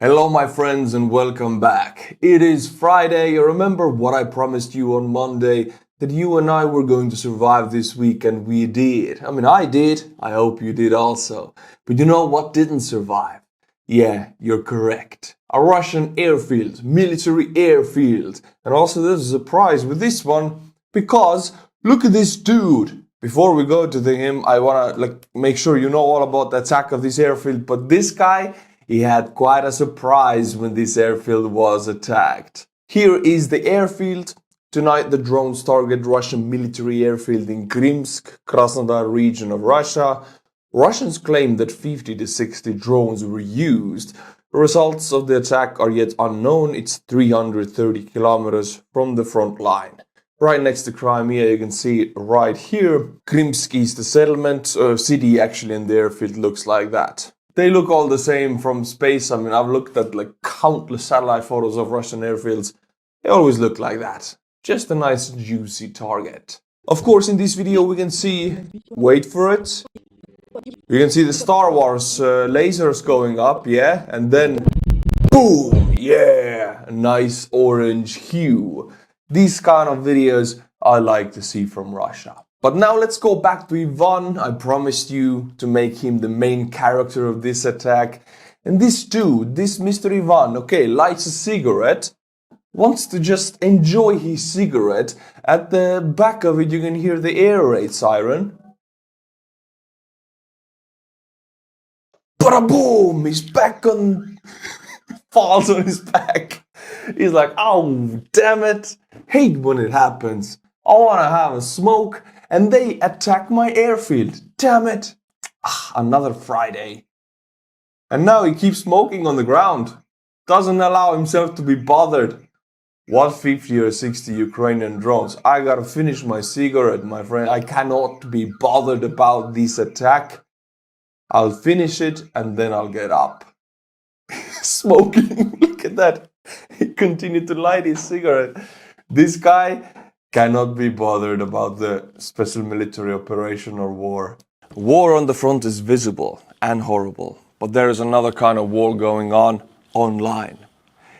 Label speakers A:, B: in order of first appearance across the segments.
A: Hello my friends and welcome back. It is Friday. Remember what I promised you on Monday, that you and I were going to survive this week, and we did. I did. I hope you did also. But you know what didn't survive? Yeah, you're correct. A Russian airfield, military airfield. And also there's a surprise with this one, because look at this dude. Before we go to him, I want to make sure you know all about the attack of this airfield, but this guy, he had quite a surprise when this airfield was attacked. Here is the airfield. Tonight the drones target Russian military airfield in Kursk, Krasnodar region of Russia. Russians claim that 50 to 60 drones were used. The results of the attack are yet unknown. It's 330 kilometers from the front line. Right next to Crimea, you can see it right here. Kursk is the settlement, city actually, and the airfield looks like that. They look all the same from space. I've looked at countless satellite photos of Russian airfields. They always look like that. Just a nice juicy target. Of course, in this video we can see, wait for it, you can see the Star Wars lasers going up, yeah, and then boom, yeah, a nice orange hue. These kind of videos I like to see from Russia. But now let's go back to Ivan. I promised you to make him the main character of this attack. And this dude, this Mr. Ivan, okay, lights a cigarette, wants to just enjoy his cigarette. At the back of it you can hear the air raid siren. Ba-da-boom! He's back on... falls on his back. He's like, oh, damn it. Hate when it happens. I want to have a smoke. And they attack my airfield. Damn it. Another Friday. And now he keeps smoking on the ground. Doesn't allow himself to be bothered. What 50 or 60 Ukrainian drones? I gotta finish my cigarette, my friend. I cannot be bothered about this attack. I'll finish it and then I'll get up. Smoking. Look at that. He continued to light his cigarette. This guy cannot be bothered about the special military operation or war. War on the front is visible and horrible, but there is another kind of war going on online.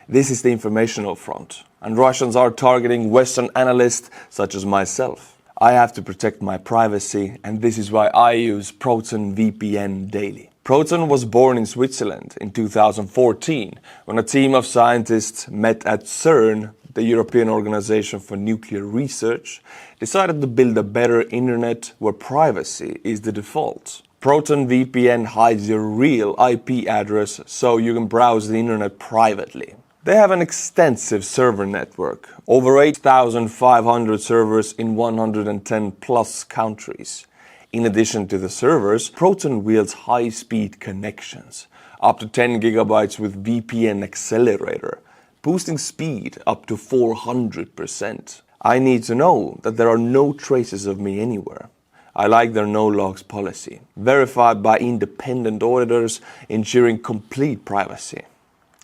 A: This is the informational front, and Russians are targeting Western analysts such as myself. I have to protect my privacy, and this is why I use Proton VPN daily. Proton was born in Switzerland in 2014 when a team of scientists met at CERN, the European Organization for Nuclear Research, decided to build a better internet where privacy is the default. Proton VPN hides your real IP address so you can browse the internet privately. They have an extensive server network, over 8,500 servers in 110 plus countries. In addition to the servers, Proton wields high-speed connections, up to 10 gigabytes with VPN accelerator, boosting speed up to 400%. I need to know that there are no traces of me anywhere. I like their no logs policy, verified by independent auditors, ensuring complete privacy.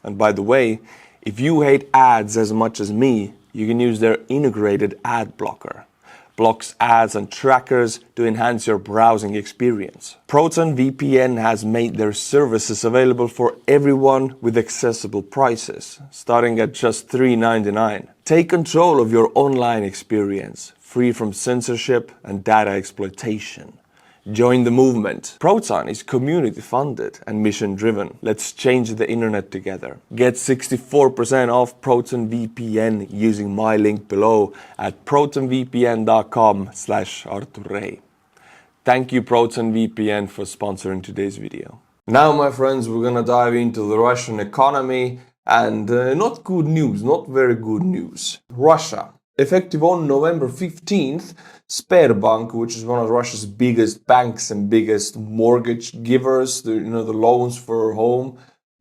A: And by the way, if you hate ads as much as me, you can use their integrated ad blocker. Blocks ads and trackers to enhance your browsing experience. Proton VPN has made their services available for everyone with accessible prices, starting at just $3.99. Take control of your online experience, free from censorship and data exploitation. Join the movement. Proton is community funded and mission driven. Let's change the internet together. Get 64% off Proton VPN using my link below at protonvpn.com/Artur. Thank you Proton VPN for sponsoring today's video. Now my friends, we're gonna dive into the Russian economy and not good news, not very good news. Russia. Effective on November 15th, Sberbank, which is one of Russia's biggest banks and biggest mortgage givers, the loans for home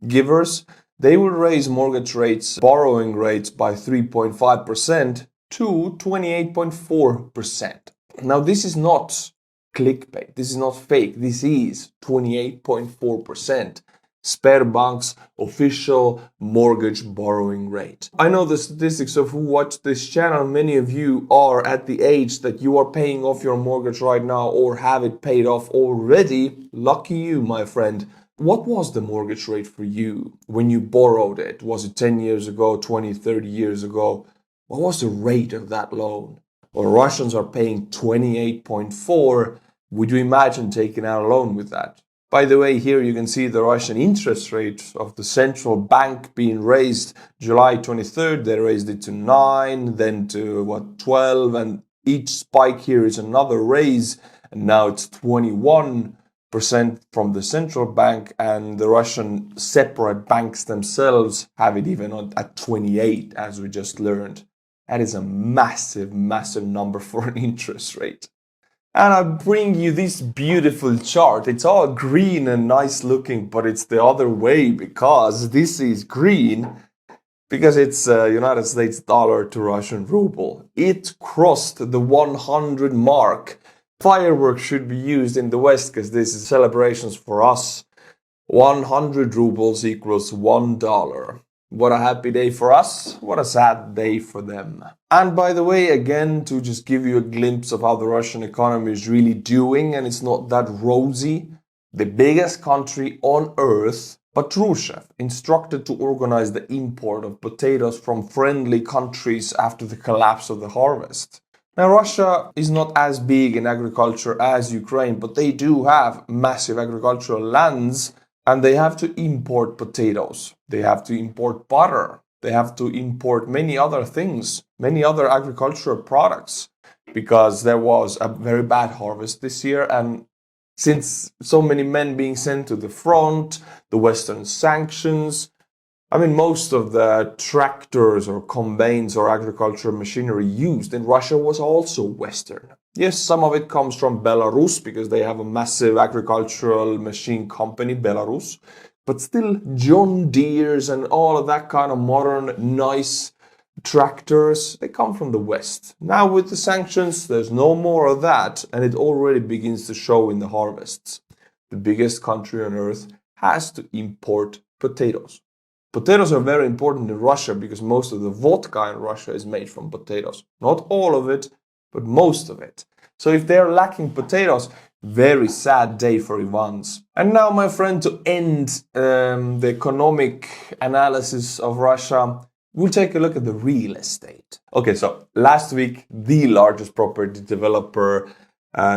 A: givers, they will raise mortgage rates, borrowing rates by 3.5% to 28.4%. Now this is not clickbait, this is not fake, this is 28.4%. Sberbank's official mortgage borrowing rate. I know the statistics of who watch this channel. Many of you are at the age that you are paying off your mortgage right now or have it paid off already. Lucky you, my friend. what was the mortgage rate for you when you borrowed it? Was it 10 years ago, 20, 30 years ago? What was the rate of that loan? Well, Russians are paying 28.4. Would you imagine taking out a loan with that? By the way, here you can see the Russian interest rate of the central bank being raised July 23rd. They raised it to 9, then to 12, and each spike here is another raise, and now it's 21% from the central bank, and the Russian separate banks themselves have it even at 28, as we just learned. That is a massive, massive number for an interest rate. And I bring you this beautiful chart. It's all green and nice looking, but it's the other way, because this is green because it's United States dollar to Russian ruble. It crossed the 100 mark. Fireworks should be used in the West because this is celebrations for us. 100 rubles equals $1. What a happy day for us. What a sad day for them. And by the way, again, to just give you a glimpse of how the Russian economy is really doing, and it's not that rosy, the biggest country on earth, Patrushev, instructed to organize the import of potatoes from friendly countries after the collapse of the harvest. Now, Russia is not as big in agriculture as Ukraine, but they do have massive agricultural lands, and they have to import potatoes. They have to import butter. They have to import many other things, many other agricultural products, because there was a very bad harvest this year. And since so many men being sent to the front, the Western sanctions, I mean, most of the tractors or combines or agricultural machinery used in Russia was also Western. Yes, some of it comes from Belarus because they have a massive agricultural machine company, Belarus. But still, John Deere's and all of that kind of modern, nice tractors, they come from the West. Now with the sanctions, there's no more of that, and it already begins to show in the harvests. The biggest country on earth has to import potatoes. Potatoes are very important in Russia because most of the vodka in Russia is made from potatoes. Not all of it, but most of it. So if they're lacking potatoes, very sad day for Ivans. And now, my friend, to end the economic analysis of Russia, we'll take a look at the real estate. Okay, so last week, the largest property developer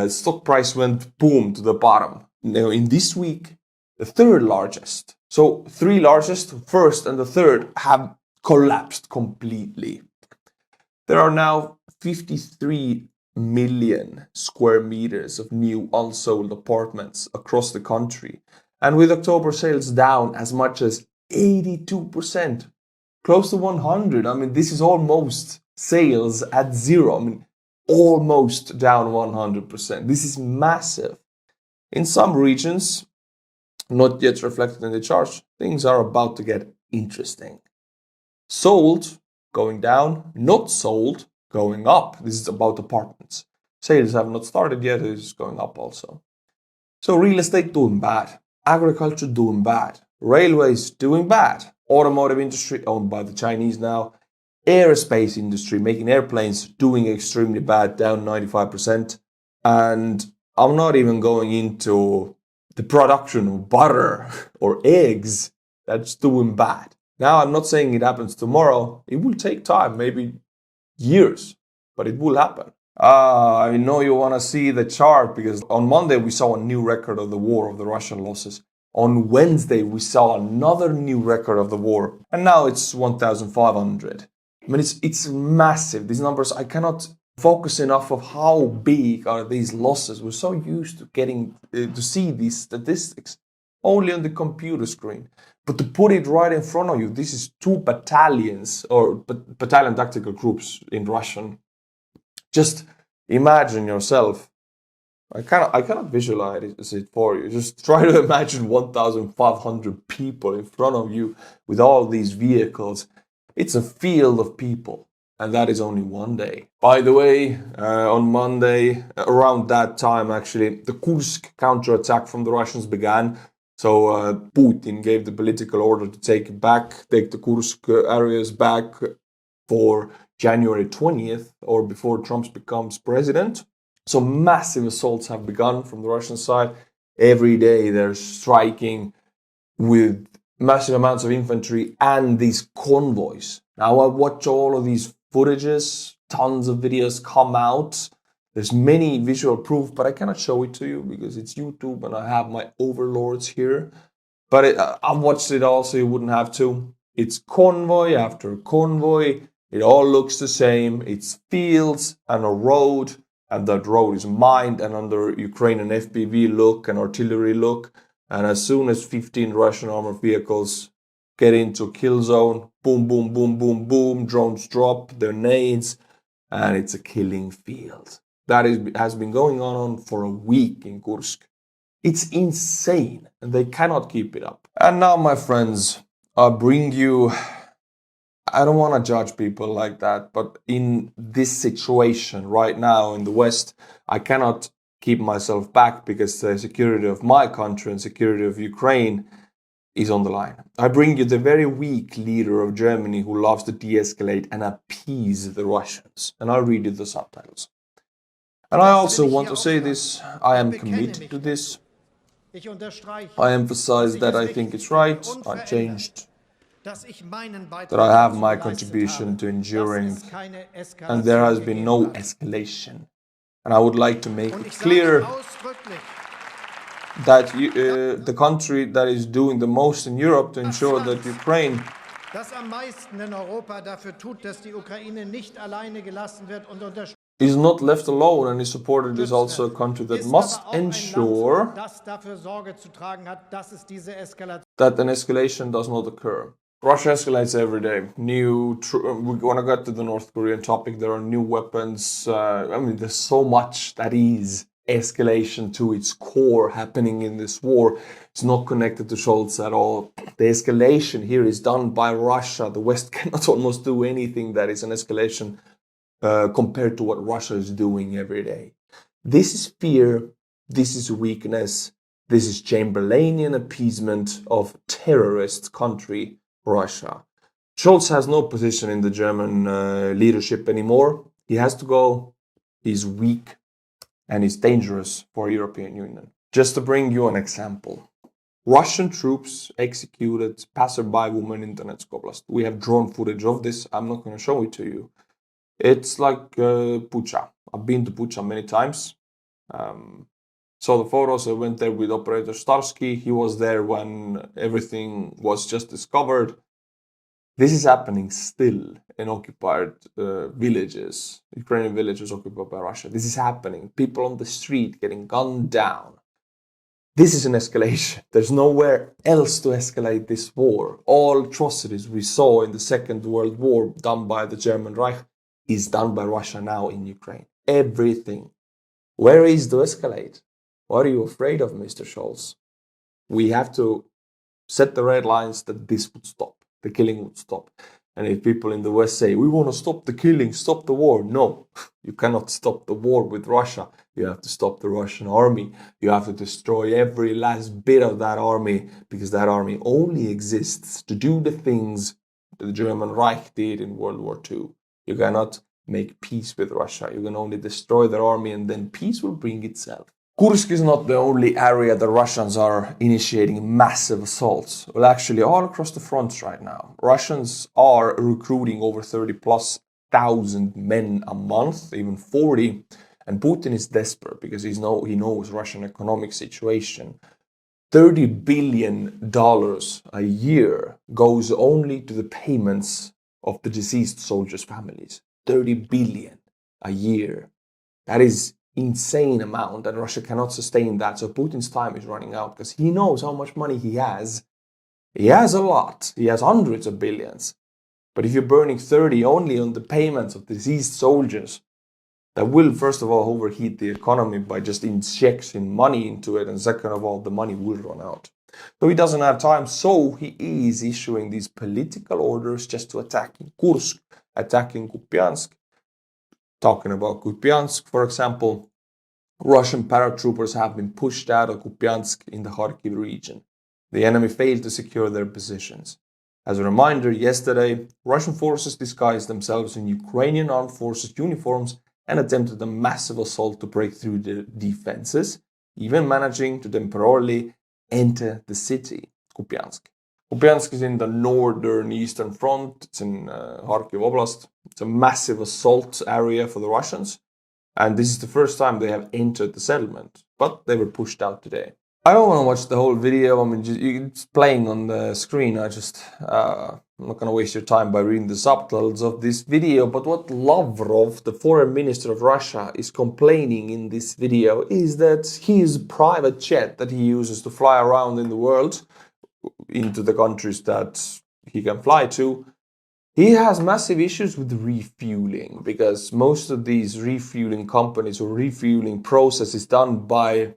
A: stock price went boom to the bottom. Now, in this week, the third largest. So three largest, first and the third, have collapsed completely. There are now 53 million square meters of new unsold apartments across the country. And with October sales down as much as 82%, close to 100. I mean, this is almost sales at zero. I mean, almost down 100%. This is massive. In some regions, not yet reflected in the charts, things are about to get interesting. Sold, going down, not sold, going up. This is about apartments. Sales have not started yet, it is going up also. So real estate doing bad, agriculture doing bad, railways doing bad, automotive industry owned by the Chinese now, aerospace industry making airplanes doing extremely bad, down 95%. And I'm not even going into the production of butter or eggs, that's doing bad. Now, I'm not saying it happens tomorrow. It will take time, maybe years, but it will happen. I know you want to see the chart because on Monday we saw a new record of the war, of the Russian losses. On Wednesday we saw another new record of the war, and now it's 1,500. I mean, it's massive. These numbers, I cannot focus enough of how big are these losses. We're so used to getting to see these statistics only on the computer screen. But to put it right in front of you, this is 2 battalions or battalion tactical groups in Russian. Just imagine yourself. I cannot visualize it for you. Just try to imagine 1,500 people in front of you with all these vehicles. It's a field of people. And that is only one day. By the way, on Monday, around that time actually, the Kursk counterattack from the Russians began. So Putin gave the political order to take the Kursk areas back for January 20th, or before Trump becomes president. So massive assaults have begun from the Russian side. Every day they're striking with massive amounts of infantry and these convoys. Now I watch all of these footages, tons of videos come out. There's many visual proof, but I cannot show it to you because it's YouTube and I have my overlords here. But I've watched it all, so you wouldn't have to. It's convoy after convoy. It all looks the same. It's fields and a road, and that road is mined and under Ukrainian FPV look and artillery look. And as soon as 15 Russian armored vehicles get into kill zone, boom, boom, boom, boom, boom, drones drop their nades, and it's a killing field. That has been going on for a week in Kursk. It's insane, and they cannot keep it up. And now, my friends, I bring you... I don't want to judge people like that, but in this situation right now in the West, I cannot keep myself back because the security of my country and security of Ukraine is on the line. I bring you the very weak leader of Germany who loves to de-escalate and appease the Russians. And I'll read you the subtitles. And I also want to say this, I am committed to this. I emphasize that I think it's right, unchanged, that I have my contribution to enduring, and there has been no escalation. And I would like to make it clear that the country that is doing the most in Europe to ensure that Ukraine is not left alone and is supported is also a country that must ensure that an escalation does not occur. Russia escalates every day. We want to get to the North Korean topic. There are new weapons. There's so much that is escalation to its core happening in this war. It's not connected to Scholz at all. The escalation here is done by Russia. The West cannot almost do anything that is an escalation compared to what Russia is doing every day. This is fear. This is weakness. This is Chamberlainian appeasement of terrorist country Russia. Scholz has no position in the German leadership anymore. He has to go. He's weak and he's dangerous for European Union. Just to bring you an example. Russian troops executed passerby woman in Donetsk Oblast. We have drone footage of this. I'm not going to show it to you. It's like Bucha. I've been to Bucha many times. Saw the photos. I went there with Operator Starsky. He was there when everything was just discovered. This is happening still in occupied villages, Ukrainian villages occupied by Russia. This is happening. People on the street getting gunned down. This is an escalation. There's nowhere else to escalate this war. All atrocities we saw in the Second World War done by the German Reich is done by Russia now in Ukraine. Everything. Where is to escalate? What are you afraid of, Mr. Scholz? We have to set the red lines that this would stop. The killing would stop. And if people in the West say, we want to stop the killing, stop the war. No, you cannot stop the war with Russia. You have to stop the Russian army. You have to destroy every last bit of that army because that army only exists to do the things that the German Reich did in World War II. You cannot make peace with Russia. You can only destroy their army and then peace will bring itself. Kursk is not the only area the Russians are initiating massive assaults. Well, actually, all across the fronts right now. Russians are recruiting over 30,000+ men a month, even 40. And Putin is desperate because he knows Russian economic situation. $30 billion a year goes only to the payments of the deceased soldiers' families. 30 billion a year. That is insane amount, and Russia cannot sustain that. So Putin's time is running out because he knows how much money he has. He has a lot. He has hundreds of billions. But if you're burning 30 only on the payments of deceased soldiers, that will, first of all, overheat the economy by just injecting money into it, and second of all, the money will run out. So he doesn't have time, so he is issuing these political orders just to attack in Kursk, attacking Kupiansk. Talking about Kupiansk, for example, Russian paratroopers have been pushed out of Kupiansk in the Kharkiv region. The enemy failed to secure their positions. As a reminder, yesterday, Russian forces disguised themselves in Ukrainian armed forces uniforms and attempted a massive assault to break through the defenses, even managing to temporarily enter the city. Kupiansk. Kupiansk is in the northern eastern front. It's in Kharkiv Oblast. It's a massive assault area for the Russians. And this is the first time they have entered the settlement. But they were pushed out today. I don't want to watch the whole video. I mean, it's playing on the screen. I'm not going to waste your time by reading the subtitles of this video. But what Lavrov, the foreign minister of Russia, is complaining in this video is that his private jet that he uses to fly around in the world, into the countries that he can fly to, he has massive issues with refueling, because most of these refueling companies or refueling process is done by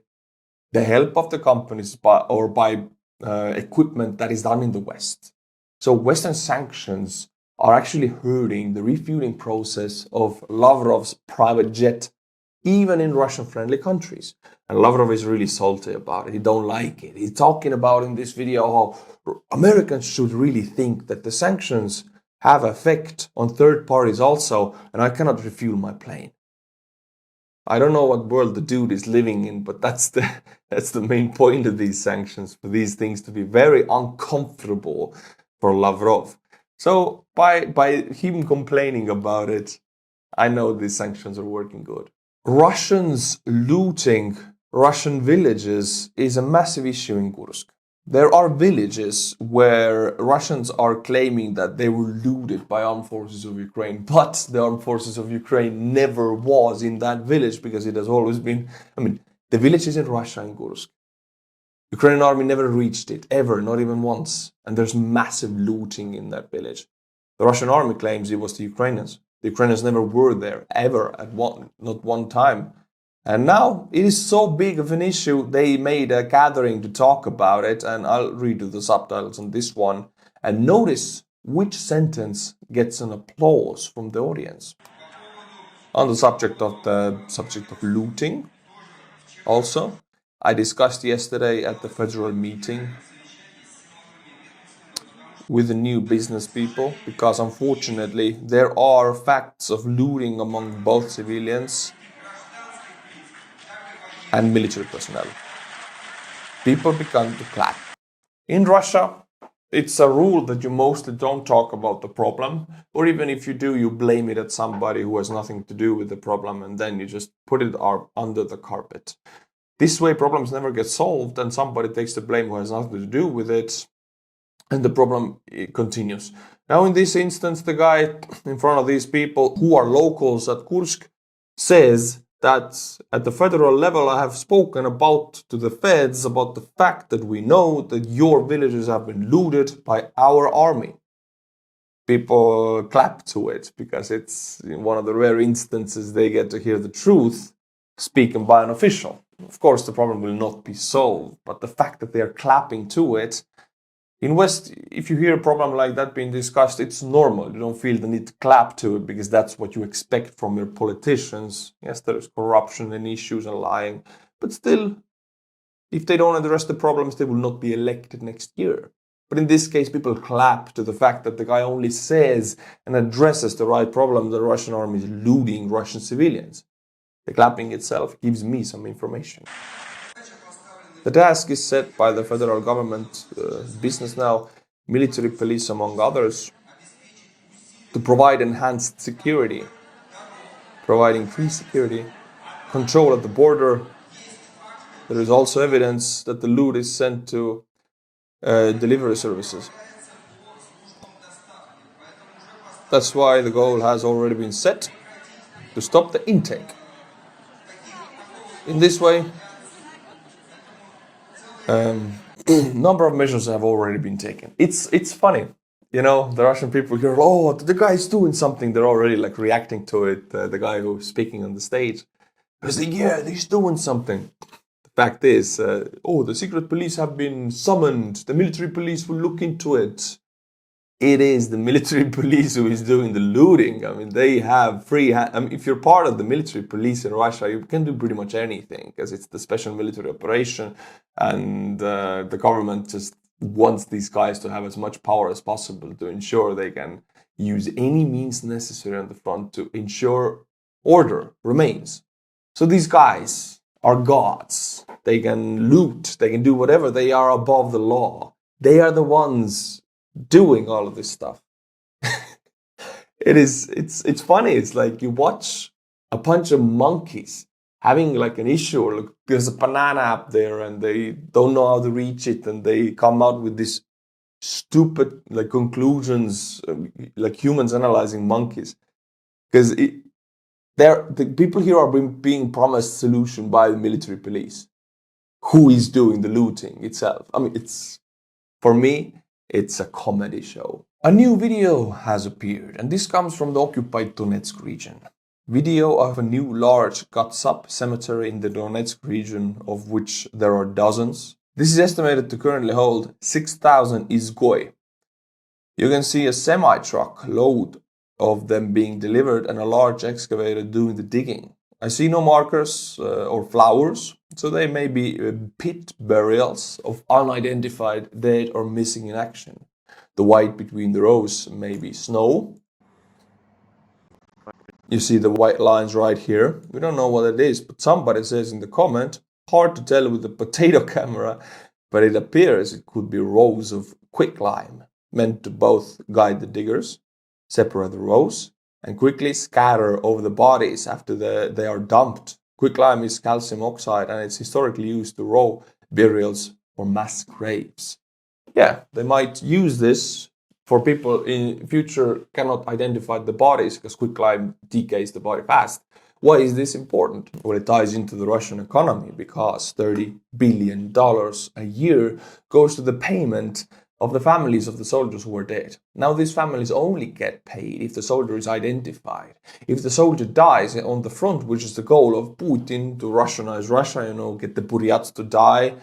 A: the help of the companies or by equipment that is done in the West. So Western sanctions are actually hurting the refueling process of Lavrov's private jet, even in Russian-friendly countries. And Lavrov is really salty about it. He don't like it. He's talking about in this video how Americans should really think that the sanctions have effect on third parties also, and I cannot refuel my plane. I don't know what world the dude is living in, but that's the main point of these sanctions, for these things to be very uncomfortable for Lavrov. So by him complaining about it, I know these sanctions are working good. Russians looting Russian villages is a massive issue in Kursk. There are villages where Russians are claiming that they were looted by armed forces of Ukraine, but the armed forces of Ukraine never was in that village, because it has always been, the village is in Russia, in Kursk. Ukrainian army never reached it, ever, not even once. And there's massive looting in that village. The Russian army claims it was the Ukrainians. The Ukrainians never were there, ever, not one time. And now it is so big of an issue, they made a gathering to talk about it, and I'll read you the subtitles on this one. And notice which sentence gets an applause from the audience. On the subject of looting, also, I discussed yesterday at the federal meeting with the new business people, because unfortunately there are facts of looting among both civilians and military personnel. People began to clap. In Russia, it's a rule that you mostly don't talk about the problem, or even if you do, you blame it at somebody who has nothing to do with the problem, and then you just put it under the carpet. This way, problems never get solved, and somebody takes the blame who has nothing to do with it, and the problem continues. Now, in this instance, the guy in front of these people who are locals at Kursk says that at the federal level, I have spoken to the feds about the fact that we know that your villages have been looted by our army. People clap to it, because it's one of the rare instances they get to hear the truth speaking by an official. Of course, the problem will not be solved, but the fact that they are clapping to it, in West, if you hear a problem like that being discussed, it's normal. You don't feel the need to clap to it, because that's what you expect from your politicians. Yes, there is corruption and issues and lying, but still, if they don't address the problems, they will not be elected next year. But in this case, people clap to the fact that the guy only says and addresses the right problem. The Russian army is looting Russian civilians. The clapping itself gives me some information. The task is set by the federal government, business now, military police among others, to provide enhanced security, provide increased security, control at the border. There is also evidence that the loot is sent to delivery services. That's why the goal has already been set to stop the intake. In this way, number of measures have already been taken. It's funny, the Russian people hear, oh, the guy's doing something. They're already reacting to it. The guy who's speaking on the stage, they say, yeah, he's doing something. The fact is, the secret police have been summoned. The military police will look into it. It is the military police who is doing the looting. They have free hand. If you're part of the military police in Russia, you can do pretty much anything, because it's the special military operation, and the government just wants these guys to have as much power as possible to ensure they can use any means necessary on the front to ensure order remains. So these guys are gods. They can loot. They can do whatever. They are above the law. They are the ones doing all of this stuff. It's funny. It's like you watch a bunch of monkeys having like an issue, or like there's a banana up there and they don't know how to reach it, and they come out with this stupid like conclusions, like humans analyzing monkeys, because the people here are being promised solution by the military police, who is doing the looting itself. I mean, for me, it's a comedy show. A new video has appeared, and this comes from the occupied Donetsk region. Video of a new large cut-up cemetery in the Donetsk region, of which there are dozens. This is estimated to currently hold 6,000 izgoi. You can see a semi-truck load of them being delivered and a large excavator doing the digging. I see no markers or flowers, so they may be pit burials of unidentified dead or missing in action. The white between the rows may be snow. You see the white lines right here. We don't know what it is, but somebody says in the comment, hard to tell with the potato camera, but it appears it could be rows of quicklime, meant to both guide the diggers, separate the rows, and quickly scatter over the bodies after they are dumped. Quicklime is calcium oxide, and it's historically used to row burials or mass graves. Yeah, they might use this for people in future cannot identify the bodies because quicklime decays the body fast. Why is this important? Well, it ties into the Russian economy because $30 billion a year goes to the payment of the families of the soldiers who are dead. Now, these families only get paid if the soldier is identified. If the soldier dies on the front, which is the goal of Putin to Russianize Russia, get the Buryats to die,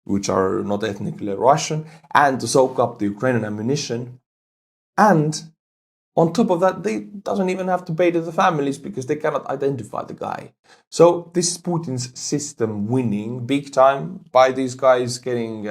A: which are not ethnically Russian, and to soak up the Ukrainian ammunition. And on top of that, they doesn't even have to pay to the families because they cannot identify the guy. So this is Putin's system winning big time by these guys getting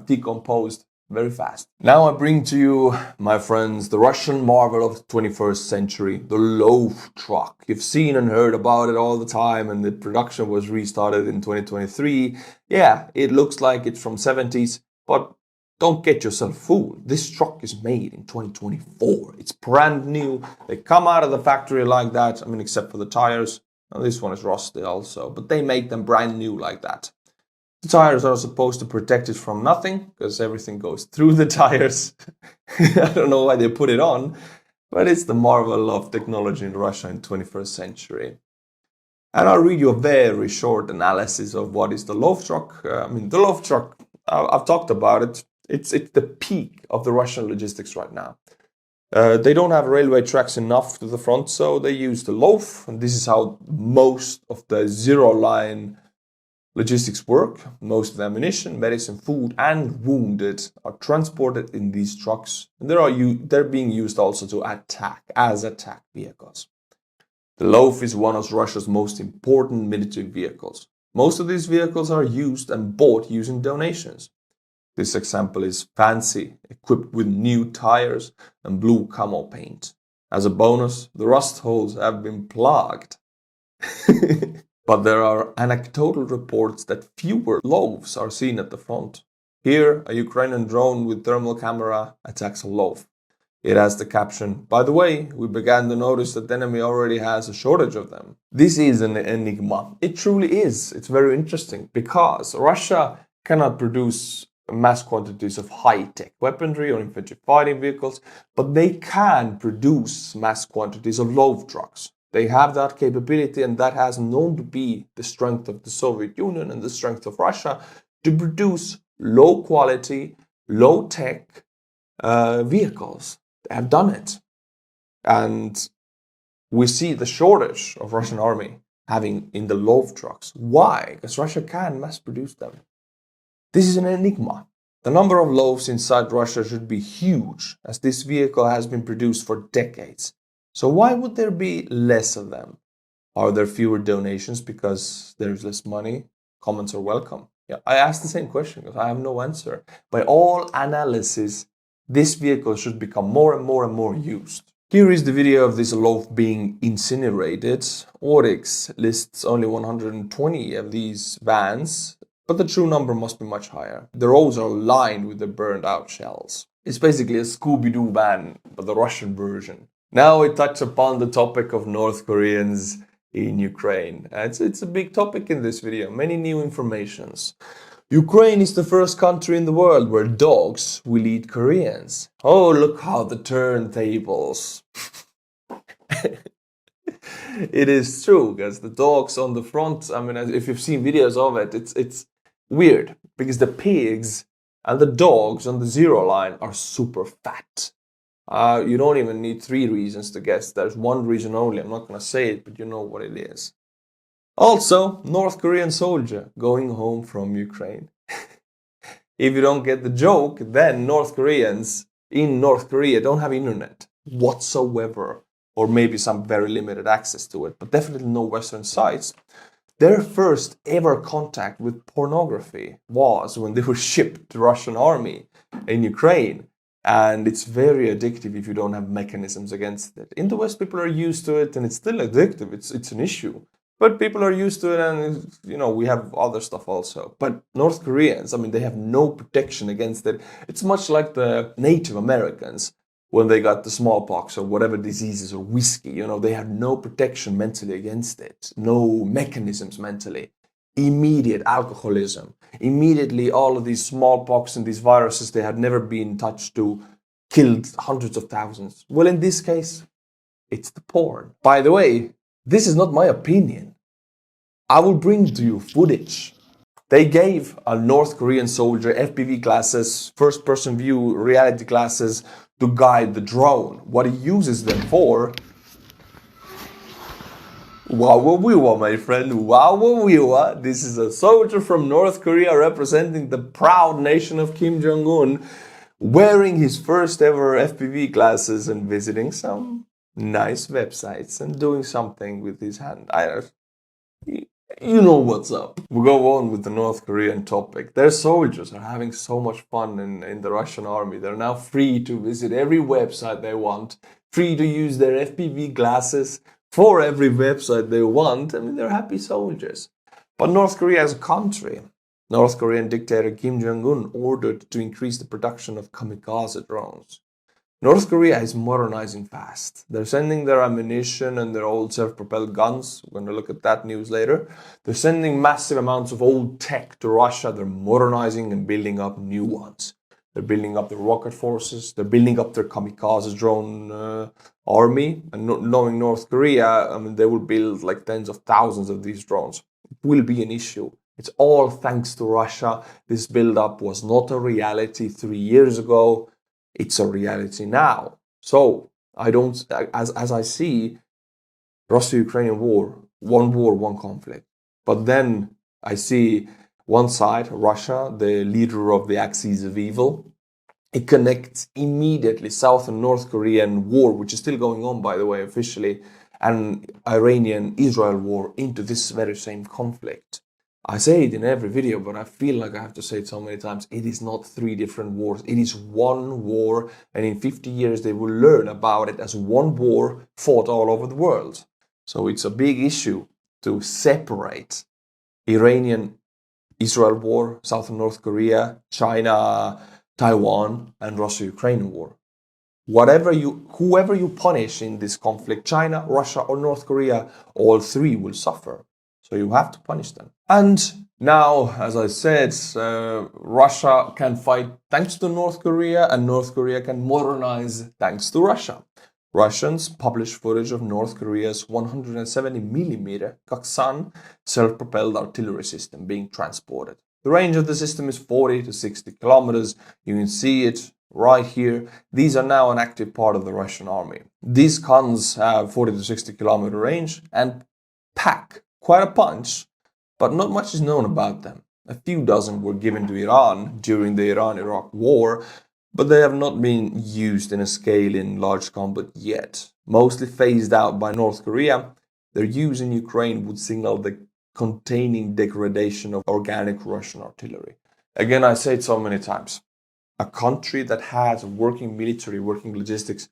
A: decomposed very fast. Now I bring to you, my friends, the Russian marvel of the 21st century, the loaf truck. You've seen and heard about it all the time, and the production was restarted in 2023. Yeah, it looks like it's from 70s, but don't get yourself fooled. This truck is made in 2024. It's brand new. They come out of the factory like that. I mean, except for the tires. Now, this one is rusty also, but they make them brand new like that. The tires are supposed to protect it from nothing because everything goes through the tires. I don't know why they put it on, but it's the marvel of technology in Russia in 21st century. And I'll read you a very short analysis of what is the loaf truck. The loaf truck, I've talked about it. It's the peak of the Russian logistics right now. They don't have railway tracks enough to the front, so they use the loaf. And this is how most of the zero-line logistics work. Most of the ammunition, medicine, food, and wounded are transported in these trucks. And they're being used also to attack vehicles. The loaf is one of Russia's most important military vehicles. Most of these vehicles are used and bought using donations. This example is fancy, equipped with new tires and blue camo paint. As a bonus, the rust holes have been plugged. But there are anecdotal reports that fewer loaves are seen at the front. Here, a Ukrainian drone with thermal camera attacks a loaf. It has the caption, "By the way, we began to notice that the enemy already has a shortage of them." This is an enigma. It truly is. It's very interesting because Russia cannot produce mass quantities of high-tech weaponry or infantry fighting vehicles, but they can produce mass quantities of loaf trucks. They have that capability, and that has known to be the strength of the Soviet Union and the strength of Russia to produce low-quality, low-tech vehicles. They have done it. And we see the shortage of Russian army having in the loaf trucks. Why? Because Russia can mass produce them. This is an enigma. The number of loaves inside Russia should be huge, as this vehicle has been produced for decades. So why would there be less of them? Are there fewer donations because there's less money? Comments are welcome. Yeah, I asked the same question because I have no answer. By all analysis, this vehicle should become more and more and more used. Here is the video of this loaf being incinerated. Oryx lists only 120 of these vans but the true number must be much higher. The roads are lined with the burned out shells. It's basically a Scooby-Doo van, but the Russian version. Now we touch upon the topic of North Koreans in Ukraine. It's a big topic in this video, many new informations. Ukraine is the first country in the world where dogs will eat Koreans. Oh, look how the turntables. It is true, because the dogs on the front, I mean, if you've seen videos of it, it's weird, because the pigs and the dogs on the zero line are super fat. You don't even need 3 reasons to guess. There's one reason only. I'm not going to say it, but you know what it is. Also, North Korean soldier going home from Ukraine. If you don't get the joke, then North Koreans in North Korea don't have internet whatsoever, or maybe some very limited access to it, but definitely no Western sites. Their first ever contact with pornography was when they were shipped to Russian army in Ukraine. And it's very addictive if you don't have mechanisms against it. In the West, people are used to it, and it's still addictive. It's an issue. But people are used to it, and, you know, we have other stuff also. But North Koreans, I mean, they have no protection against it. It's much like the Native Americans when they got the smallpox or whatever diseases or whiskey. You know, they had no protection mentally against it. No mechanisms mentally. Immediate alcoholism. Immediately all of these smallpox and these viruses they had never been touched to killed hundreds of thousands. Well, in this case, it's the porn. By the way, this is not my opinion. I will bring to you footage. They gave a North Korean soldier FPV glasses, first-person view reality glasses to guide the drone. What he uses them for... Wow, my friend, wow. This is a soldier from North Korea representing the proud nation of Kim Jong-un, wearing his first ever FPV glasses and visiting some nice websites and doing something with his hand. You know what's up. We'll go on with the North Korean topic. Their soldiers are having so much fun in the Russian army. They're now free to visit every website they want, free to use their FPV glasses for every website they want. I mean, they're happy soldiers. But North Korea as a country, North Korean dictator Kim Jong-un ordered to increase the production of kamikaze drones. North Korea is modernizing fast. They're sending their ammunition and their old self-propelled guns. We're going to look at that news later. They're sending massive amounts of old tech to Russia. They're modernizing and building up new ones. They're building up the rocket forces. They're building up their kamikaze drone army. And knowing North Korea, I mean, they will build like tens of thousands of these drones. It will be an issue. It's all thanks to Russia. This build-up was not a reality 3 years ago. It's a reality now. So as I see Russia-Ukrainian war, one conflict. But then I see one side, Russia, the leader of the axis of evil. It connects immediately South and North Korean war, which is still going on, by the way, officially, and Iranian-Israel war into this very same conflict. I say it in every video, but I feel like I have to say it so many times. It is not 3 different wars. It is one war, and in 50 years they will learn about it as one war fought all over the world. So it's a big issue to separate Iranian-Israel war, South and North Korea, China, Taiwan, and Russia-Ukraine war. Whoever you punish in this conflict, China, Russia, or North Korea, all 3 will suffer. So you have to punish them. And now, as I said, Russia can fight thanks to North Korea, and North Korea can modernize thanks to Russia. Russians published footage of North Korea's 170mm Kaksan self-propelled artillery system being transported. The range of the system is 40 to 60 kilometers. You can see it right here. These are now an active part of the Russian army. These guns have 40 to 60 kilometer range and pack quite a punch, but not much is known about them. A few dozen were given to Iran during the Iran-Iraq war, but they have not been used in a scale in large combat yet. Mostly phased out by North Korea, their use in Ukraine would signal the containing degradation of organic Russian artillery. Again, I say it so many times. A country that has working military, working logistics,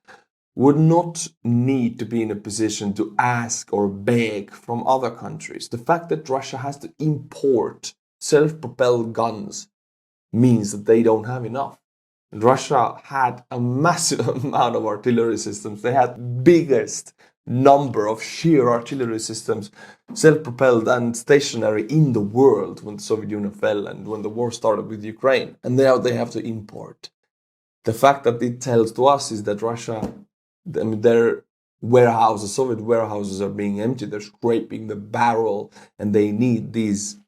A: would not need to be in a position to ask or beg from other countries. The fact that Russia has to import self-propelled guns means that they don't have enough. And Russia had a massive amount of artillery systems. They had biggest number of sheer artillery systems, self-propelled and stationary in the world when the Soviet Union fell and when the war started with Ukraine. And now they have to import. The fact that it tells to us is that Russia, their warehouses, Soviet warehouses are being emptied. They're scraping the barrel and they need these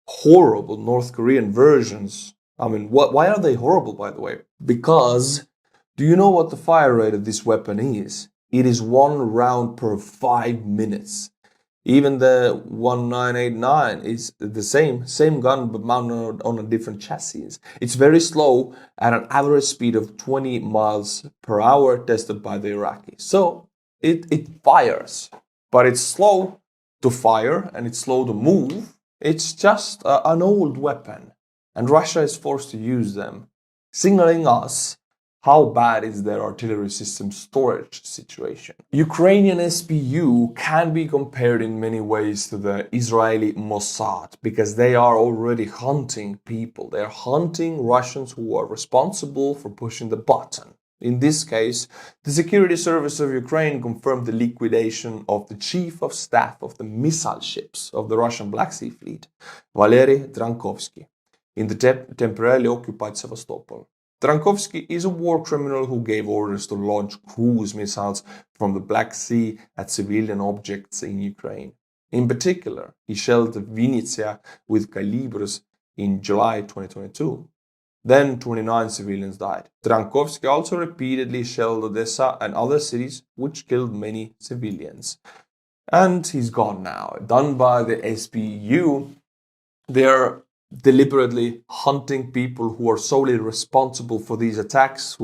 A: horrible North Korean versions. Why are they horrible, by the way? Because, do you know what the fire rate of this weapon is? It is 1 round per 5 minutes. Even the 1989 is the same gun but mounted on a different chassis. It's very slow at an average speed of 20 miles per hour tested by the Iraqis. So it fires, but it's slow to fire and it's slow to move. It's just an old weapon, and Russia is forced to use them, signaling us how bad is their artillery system storage situation. Ukrainian SBU can be compared in many ways to the Israeli Mossad because they are already hunting people. They're hunting Russians who are responsible for pushing the button. In this case, the Security Service of Ukraine confirmed the liquidation of the Chief of Staff of the missile ships of the Russian Black Sea Fleet, Valery Drankovsky, in the temporarily occupied Sevastopol. Drankovsky is a war criminal who gave orders to launch cruise missiles from the Black Sea at civilian objects in Ukraine. In particular, he shelled Vinnytsia with calibers in July 2022. Then 29 civilians died. Drankovsky also repeatedly shelled Odessa and other cities, which killed many civilians. And he's gone now. Done by the SBU, they're deliberately hunting people who are solely responsible for these attacks,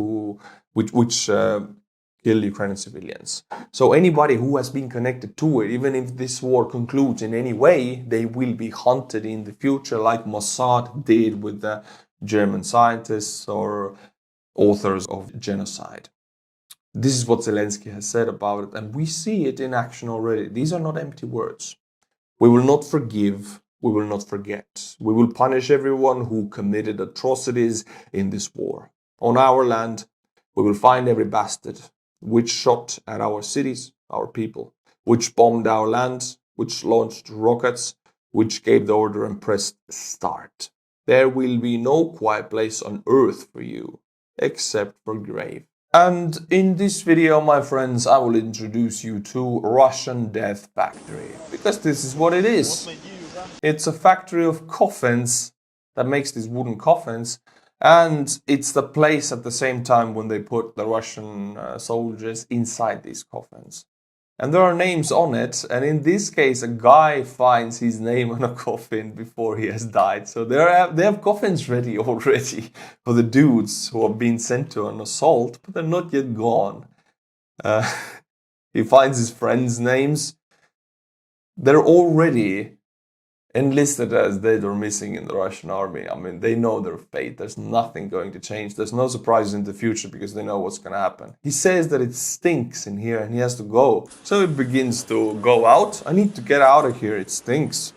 A: which kill Ukrainian civilians. So anybody who has been connected to it, even if this war concludes in any way, they will be hunted in the future, like Mossad did with the German scientists or authors of genocide. This is what Zelensky has said about it, and we see it in action already. These are not empty words. We will not forgive. We will not forget. We will punish everyone who committed atrocities in this war. On our land, we will find every bastard which shot at our cities, our people, which bombed our land, which launched rockets, which gave the order and pressed start. There will be no quiet place on earth for you, except for grave. And in this video, my friends, I will introduce you to Russian Death Factory, because this is what it is. It's a factory of coffins that makes these wooden coffins, and it's the place at the same time when they put the Russian soldiers inside these coffins. And there are names on it, and in this case, a guy finds his name on a coffin before he has died. So they have coffins ready already for the dudes who have been sent to an assault, but they're not yet gone. He finds his friends' names. They're already enlisted as dead or missing in the Russian army. I mean, they know their fate. There's nothing going to change. There's no surprises in the future because they know what's going to happen. He says that it stinks in here and he has to go. So he begins to go out. I need to get out of here. It stinks.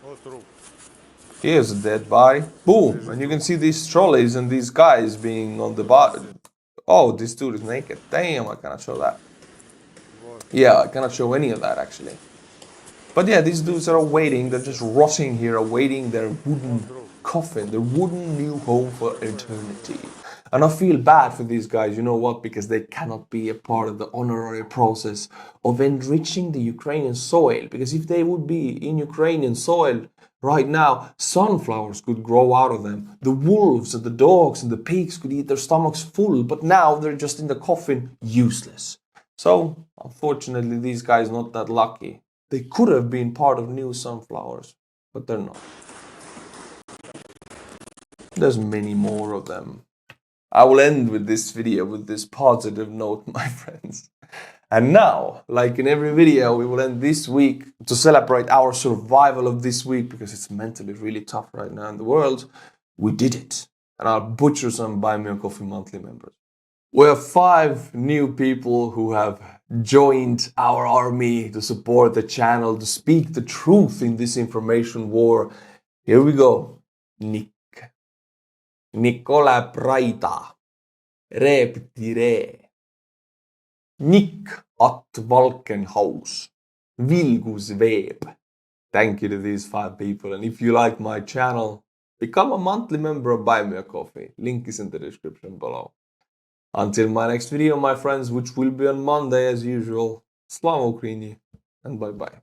A: Here's a dead body. Boom. And you can see these trolleys and these guys being on the bottom. Oh, this dude is naked. Damn, I cannot show that. Yeah, I cannot show any of that actually. But yeah, these dudes are waiting, they're just rotting here, awaiting their wooden coffin, their wooden new home for eternity. And I feel bad for these guys, you know what? Because they cannot be a part of the honorary process of enriching the Ukrainian soil. Because if they would be in Ukrainian soil right now, sunflowers could grow out of them. The wolves and the dogs and the pigs could eat their stomachs full, but now they're just in the coffin, useless. So, unfortunately, these guys not that lucky. They could have been part of new sunflowers, but they're not. There's many more of them. I will end with this video with this positive note, my friends. And now, like in every video, we will end this week to celebrate our survival of this week because it's mentally really tough right now in the world. We did it. And I'll butcher some Buy Me a Coffee monthly members. We have 5 new people who have joined our army to support the channel, to speak the truth in this information war. Here we go. Nick. Nicola Praita. Reptire. Nick at Valkenhaus. Vilgus Web. Thank you to these 5 people. And if you like my channel, become a monthly member of Buy Me a Coffee. Link is in the description below. Until my next video, my friends, which will be on Monday as usual. Slava Ukraini, and bye bye.